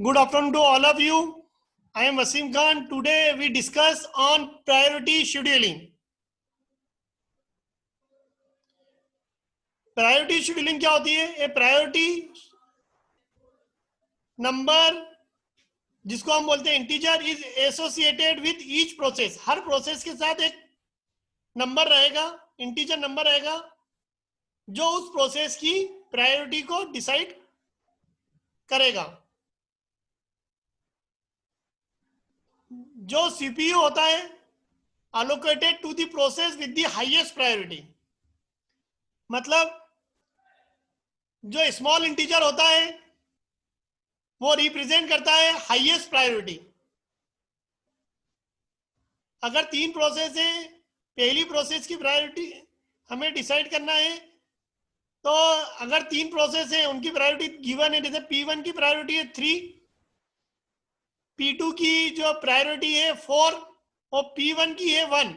Good afternoon to all of you. I am Wasim Khan. Today we discuss on priority scheduling. Priority scheduling क्या होती है? ए priority number जिसको हम बोलते हैं integer is associated with each process. Her process के साथ एक नंबर रहेगा, इंटीजर नंबर रहेगा जो उस प्रोसेस की प्रायोरिटी को डिसाइड करेगा. जो सीपीयू होता है allocated to the process with the highest priority. मतलब जो स्मॉल इंटीजर होता है वो रिप्रेजेंट करता है हाईएस्ट प्रायोरिटी. अगर 3 प्रोसेस है, पहली प्रोसेस की प्रायोरिटी हमें डिसाइड करना है, तो अगर 3 प्रोसेस है उनकी प्रायोरिटी गिवन है, जैसे P1 की प्रायोरिटी है 3, P2 की जो प्रायोरिटी है 4 और P1 की है 1,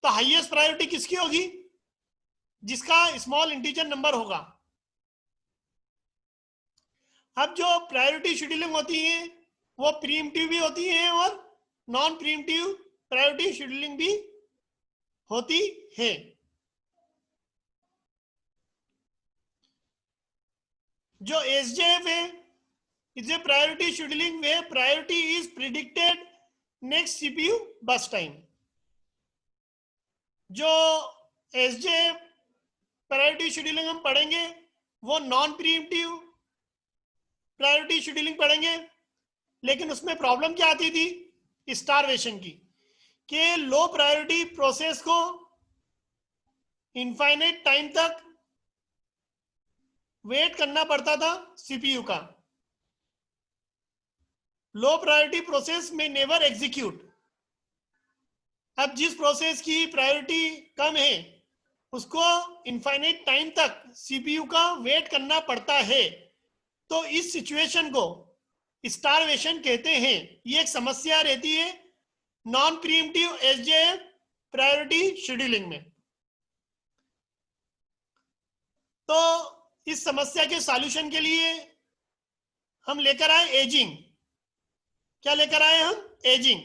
तो हाईएस्ट प्रायोरिटी किसकी होगी? जिसका स्मॉल इंटीजर नंबर होगा. अब जो प्रायोरिटी शेड्यूलिंग होती है वो प्रीएम्प्टिव भी होती है और नॉन प्रीएम्प्टिव प्रायोरिटी शेड्यूलिंग भी होती है. जो एसजेएफ है is a priority scheduling way priority is predicted next CPU बस टाइम. जो एसजेएफ प्रायोरिटी शेड्यूलिंग हम पढ़ेंगे वो नॉन प्रीएम्प्टिव प्रायोरिटी शेड्यूलिंग पढ़ेंगे, लेकिन उसमें प्रॉब्लम क्या आती थी? स्टारवेशन की, कि लो प्रायोरिटी प्रोसेस को इनफाइनाइट टाइम तक वेट करना पड़ता था सीपीयू का. लो प्रायोरिटी प्रोसेस में नेवर एग्जीक्यूट. अब जिस प्रोसेस की प्रायोरिटी कम है उसको इनफाइनाइट टाइम तक सीपीयू का वेट करना पड़ता है, तो इस सिचुएशन को स्टारवेशन कहते हैं. ये एक समस्या रहती है non pre-emptive SJF priority scheduling में. तो इस समस्या के सॉल्यूशन के लिए हम लेकर आए एजिंग. क्या लेकर आए हम? Ageing.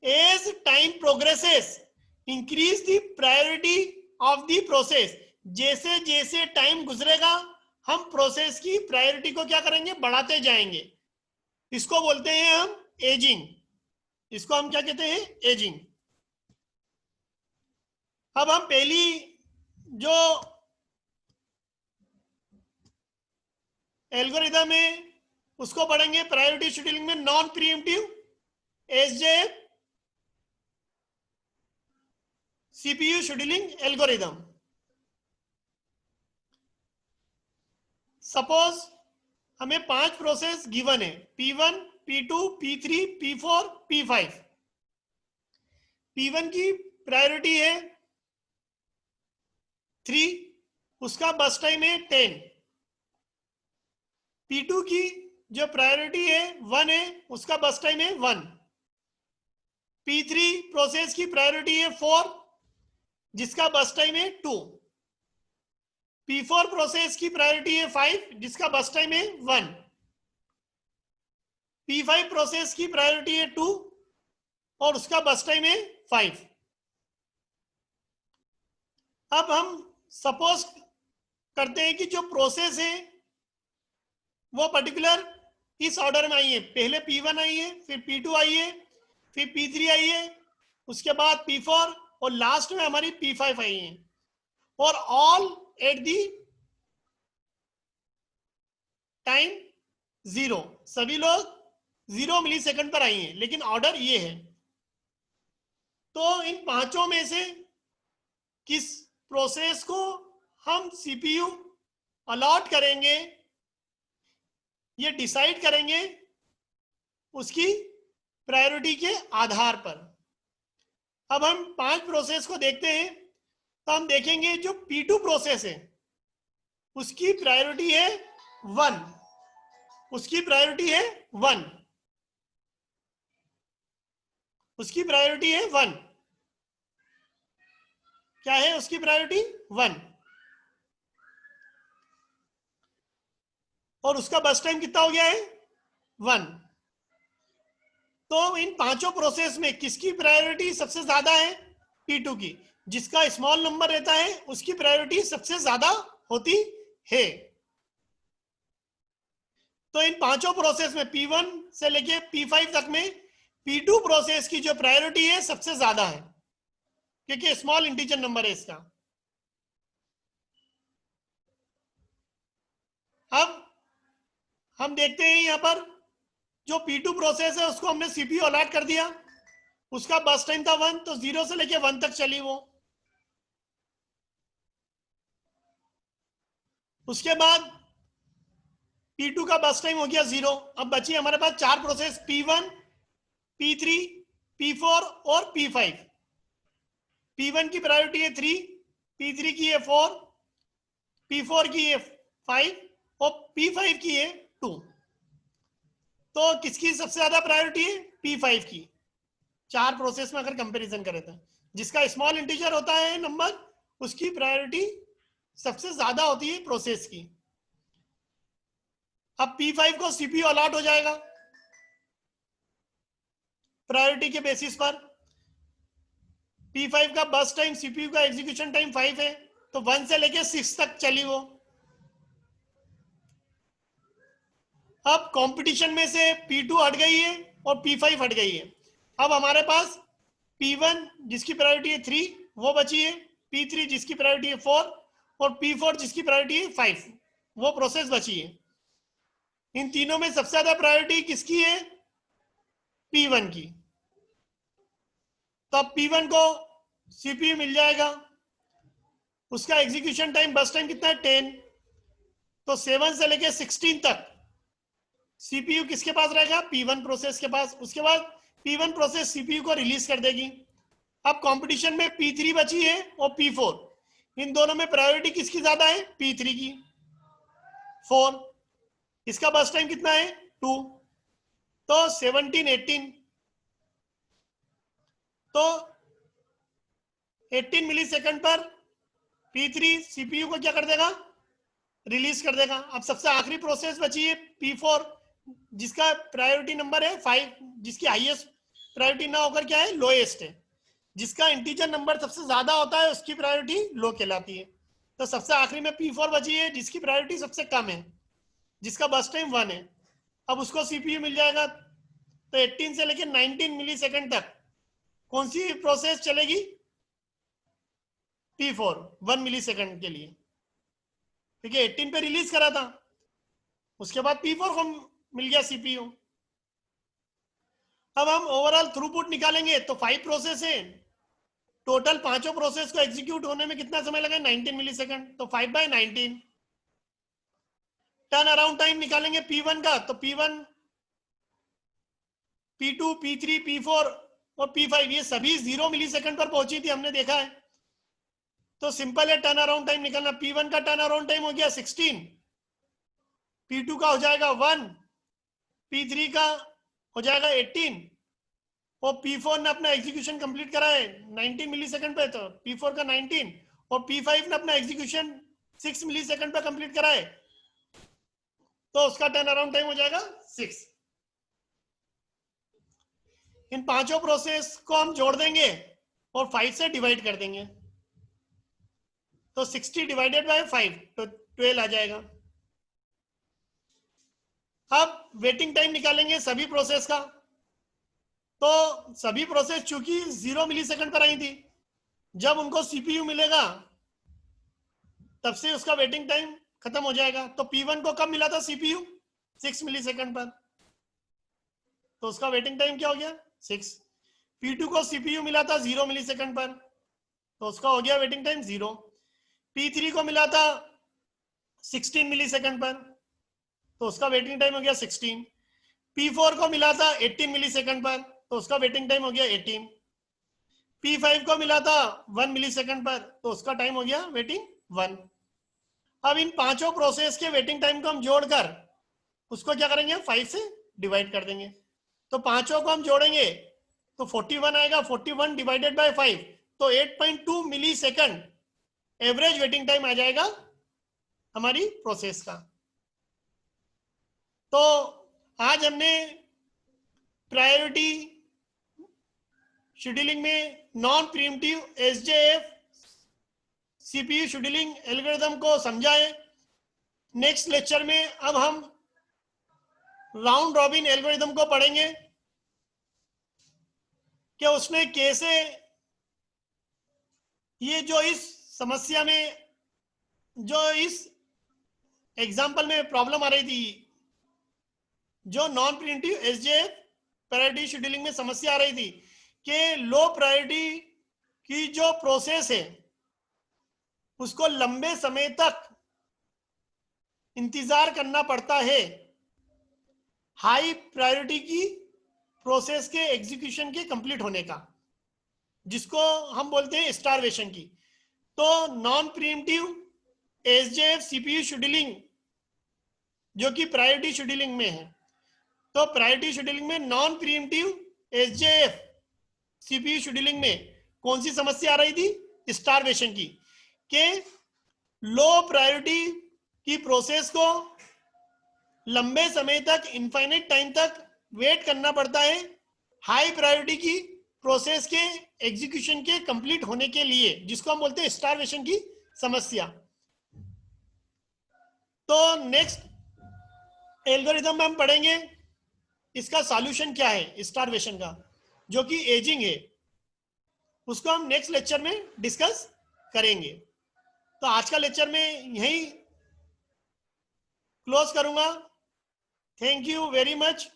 As time progresses increase the priority of the process. जैसे जैसे टाइम गुजरेगा हम प्रोसेस की प्रायोरिटी को क्या करेंगे? बढ़ाते जाएंगे. इसको बोलते हैं हम एजिंग. इसको हम क्या कहते हैं? एजिंग. अब हम पहली जो एल्गोरिथम है उसको पढ़ेंगे प्रायोरिटी शेड्यूलिंग में, non pre-emptive SJF CPU scheduling algorithm. Suppose हमें 5 प्रोसेस गिवन है, P1, P2, P3, P4, P5. P1 की प्रायोरिटी है 3, उसका बस टाइम है 10. P2 की जो प्रायोरिटी है 1 है, उसका बस टाइम है 1. P3 प्रोसेस की प्रायोरिटी है 4, जिसका बस टाइम है 2. P4 प्रोसेस की प्रायोरिटी है 5, जिसका बस टाइम है 1. P5 प्रोसेस की प्रायोरिटी है 2 और उसका बस टाइम है 5. अब हम सपोज करते हैं कि जो प्रोसेस है वो पर्टिकुलर इस ऑर्डर में आई है. पहले P1 आई है, फिर P2 आई है, फिर P3 आई है, उसके बाद P4 और लास्ट में हमारी P5 आई है. और ऑल एट दी टाइम 0. सभी लोग 0 मिली सेकंड पर आई हैं, लेकिन ऑर्डर ये है. तो इन पांचों में से किस प्रोसेस को हम सीपीयू अलॉट करेंगे, ये डिसाइड करेंगे उसकी प्रायोरिटी के आधार पर. अब हम 5 प्रोसेस को देखते हैं, तो हम देखेंगे जो P2 प्रोसेस है उसकी प्रायोरिटी है 1. उसकी प्रायोरिटी है 1. उसकी प्रायोरिटी है 1. क्या है उसकी प्रायोरिटी? 1. और उसका बस टाइम कितना हो गया है? 1। तो इन पांचों प्रोसेस में किसकी प्रायोरिटी सबसे ज्यादा है? P2 की। जिसका स्मॉल नंबर रहता है उसकी प्रायोरिटी सबसे ज्यादा होती है। तो इन पांचों प्रोसेस में P1 से लेके P5 तक में P2 प्रोसेस की जो प्रायोरिटी है सबसे ज्यादा है, क्योंकि स्मॉल इंटीजर नंबर है इसका। अब हम देखते हैं यहां पर जो P2 प्रोसेस है उसको हमने CPU अलॉट कर दिया, उसका बस टाइम था 1, तो 0 से लेके 1 तक चली वो। उसके बाद P2 का बस टाइम हो गया 0। अब बची हमारे पास 4 प्रोसेस, P1, P3, P4 और P5। P1 की प्रायोरिटी है 3, P3 की है 4, P4 की है 5 और P5 की है 2। तो किसकी सबसे ज्यादा प्रायोरिटी है? P5 की। 4 प्रोसेस में अगर कंपैरिजन करें तो जिसका स्मॉल इंटीजर होता है नंबर उसकी प्रायोरिटी सबसे ज्यादा होती है प्रोसेस की। अब P5 को CPU अलॉट हो जाएगा प्रायोरिटी के बेसिस पर। P5 का बस टाइम, CPU का एग्जीक्यूशन टाइम 5 है, तो 1 से लेके 6 तक चली वो। अब कंपटीशन में से P2 हट गई है और P5 हट गई है। अब हमारे पास P1 जिसकी प्रायोरिटी है 3 वो बची है, P3 जिसकी प्रायोरिटी है 4 और P4 जिसकी प्रायोरिटी है 5 वो प्रोसेस बची है। इन तीनों में सबसे ज्यादा प्रायोरिटी किसकी है? P1 की। तो अब P1 को CPU मिल जाएगा, उसका एग्जीक्यूशन टाइम बस टाइम कितना है 10, तो 7 से लेके 16 तक सीपीयू किसके पास रहेगा? P1 प्रोसेस के पास। उसके बाद P1 प्रोसेस सीपीयू को रिलीज कर देगी। अब कंपटीशन में P3 बची है और P4, इन दोनों में प्रायोरिटी किसकी ज्यादा है? P3 की 4। इसका बस टाइम कितना है? 2, तो 17 18, तो 18 मिली सेकंड पर P3 सीपीयू को क्या कर देगा? रिलीज कर देगा। अब सबसे आखिरी प्रोसेस बची है P4 जिसका प्रायोरिटी नंबर है 5, जिसकी हाईएस्ट प्रायोरिटी ना होकर क्या है? लोएस्ट है। जिसका इंटीजर नंबर सबसे ज्यादा होता है उसकी प्रायोरिटी लो कहलाती है। तो सबसे आखिरी में P4 बची है जिसकी प्रायोरिटी सबसे कम है, जिसका बस टाइम 1 है। अब उसको सीपीयू मिल जाएगा। तो 18 से लेकर 19 मिली सेकेंड तक कौन सी प्रोसेस चलेगी? P4 1 मिली सेकेंड के लिए, क्योंकि 18 पे रिलीज करा था। उसके बाद P4 को मिल गया सीपीयू। अब हम ओवरऑल थ्रूपुट निकालेंगे तो 5 प्रोसेस है टोटल। पांचों प्रोसेस को एग्जीक्यूट होने में कितना समय लगा? 19 मिली सेकेंड, तो 5/19। टर्न अराउंड टाइम निकालेंगे P1 का, तो P1, P2, P3, P4 और P5 ये सभी 0 मिली सेकेंड पर पहुंची थी, हमने देखा है। तो सिंपल है टर्न अराउंड टाइम निकालना। P1 का टर्न अराउंड टाइम हो गया 16, P2 का हो जाएगा 1, P3 का हो जाएगा 18 और P4 ने अपना एग्जीक्यूशन कंप्लीट करा है 19 मिली सेकेंड पे, तो P4 का 19 और P5 ने अपना एग्जीक्यूशन 6 मिली सेकेंड पे कंप्लीट करा है, तो उसका टर्न अराउंड टाइम हो जाएगा 6। इन पांचों प्रोसेस को हम जोड़ देंगे और 5 से डिवाइड कर देंगे, तो 60 डिवाइडेड बाय 5 तो 12 आ जाएगा। अब वेटिंग टाइम निकालेंगे सभी प्रोसेस का। तो सभी प्रोसेस चूंकि 0 मिली सेकेंड पर आई थी, जब उनको सीपीयू मिलेगा तब से उसका वेटिंग टाइम खत्म हो जाएगा। तो P1 को कब मिला था सीपीयू? 6 मिली सेकेंड पर, तो उसका वेटिंग टाइम क्या हो गया? 6। P2 को सीपीयू मिला था 0 मिली सेकेंड पर, तो उसका हो गया वेटिंग टाइम 0। P3 को मिला था 16 मिली सेकेंड पर, तो उसका वेटिंग टाइम हो गया 16। P4 को मिला था 18 मिली सेकेंड पर, तो उसका वेटिंग टाइम हो गया 18। P5 को मिला था 1 मिली सेकेंड पर, तो उसका टाइम हो गया वेटिंग 1। अब इन पांचों प्रोसेस के वेटिंग टाइम को हम जोड़कर उसको क्या करेंगे? 5 से डिवाइड कर देंगे। तो पांचों को हम जोड़ेंगे तो 41 आएगा। 41 डिवाइडेड बाय 5, तो 8.2 मिली सेकेंड एवरेज वेटिंग टाइम आ जाएगा हमारी प्रोसेस का। तो आज हमने प्रायोरिटी शेड्यूलिंग में non pre-emptive SJF CPU scheduling algorithm को समझा है। नेक्स्ट लेक्चर में अब हम राउंड रॉबिन एल्गोरिथम को पढ़ेंगे कि उसमें कैसे ये जो इस समस्या में, जो इस एग्जाम्पल में प्रॉब्लम आ रही थी, जो non pre-emptive SJF priority scheduling में समस्या आ रही थी कि लो प्रायोरिटी की जो प्रोसेस है उसको लंबे समय तक इंतजार करना पड़ता है हाई प्रायोरिटी की प्रोसेस के एग्जीक्यूशन के कंप्लीट होने का, जिसको हम बोलते हैं स्टारवेशन की। तो non pre-emptive SJF CPU scheduling जो कि प्रायोरिटी शेड्यूलिंग में है, तो प्रायोरिटी शेड्यूलिंग में non pre-emptive SJF CPU scheduling में कौन सी समस्या आ रही थी? स्टारवेशन की, के लो प्रायोरिटी की प्रोसेस को लंबे समय तक, इनफाइनाइट टाइम तक वेट करना पड़ता है हाई प्रायोरिटी की प्रोसेस के एग्जीक्यूशन के कंप्लीट होने के लिए, जिसको हम बोलते हैं स्टारवेशन की समस्या। तो नेक्स्ट एल्गोरिथम में हम पढ़ेंगे इसका सॉल्यूशन क्या है स्टारवेशन का, जो कि एजिंग है, उसको हम नेक्स्ट लेक्चर में डिस्कस करेंगे। तो आज का लेक्चर में यही क्लोज करूंगा। Thank you very much.